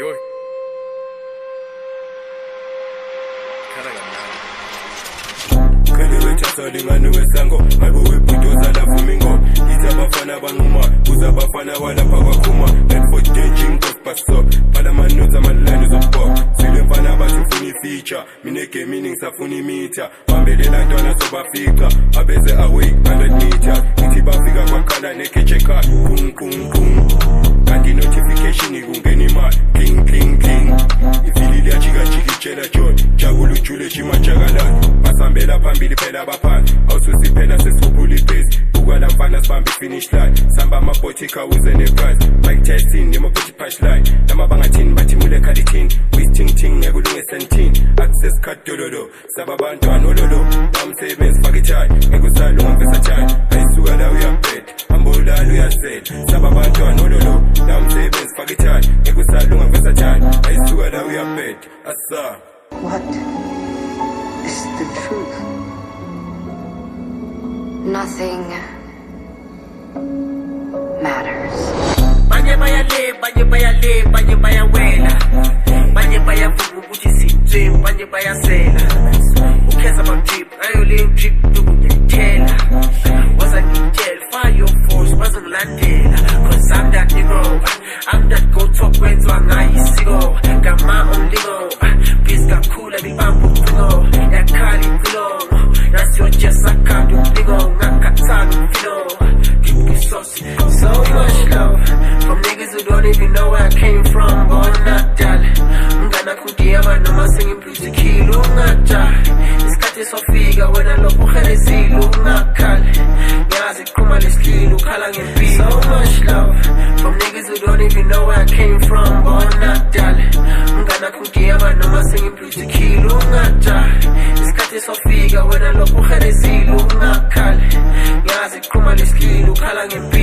Yo. Kale wethatha ngane wesango ngabe webhudoza la fumingo izabafana banquma uzabafana walapha kwakhuma and for changing gospel bhala amanotes amalane zobhok silemfana bathi ufuna ifeature mina gaming safuna imeter bambelela ntwana sobafika abeze away 100 meters ithi bafika kwakhala nekheche car kum kum kum kanti notification ikungena imali cling cling cling ifilile yajika jika itshela John jabula ujule chimajakalana basambela phambili phela abaphansi awususiphela sesiphuphula iphase ukwala mfana sibambe finish line samba amabhotika uze neprize Mike Tyson nemabhothi punchline lama bangathini bathi mule khalithini wasting ting ngekulunge sentini access card dololo sababantu anololo bamsebenzi fakithayi ngekusala ungavesa thayi ayisuka la uyabheda ambulala uyazela sababantu anololo bamsebenzi fakithayi ngekusala ungavesa thayi ayisuka la uyabheda asa. What is the truth? Nothing matters. Banye bayawela banye bayavuka ukuthi sithwe banye bayasela ukhenza bamjip ayole drip ukuyithela wasangitshela fire your force bazongilandela cause I'm that nigga I'm that go top kwenzwa ngayisiko gama umlingo please kakhula libamba umlingo yakhali impilo nasiyo just akanda umlingo ngakathanda umfilo so much love from niggas who don't even know where I came from, but not that. Ngana kudiama no masing impulse kilo ngata. Iskati sofiga when I look ukhere zilu ngakal. Yazi kuma leskilo kala ngempi. So much love from niggas who don't even know where I came from, but not that. Ngana kudiama no masing impulse kilo ngata. Iskati sofiga when I look ukhere zilu ngakal. Yazi kuma leskilo kala ngempi.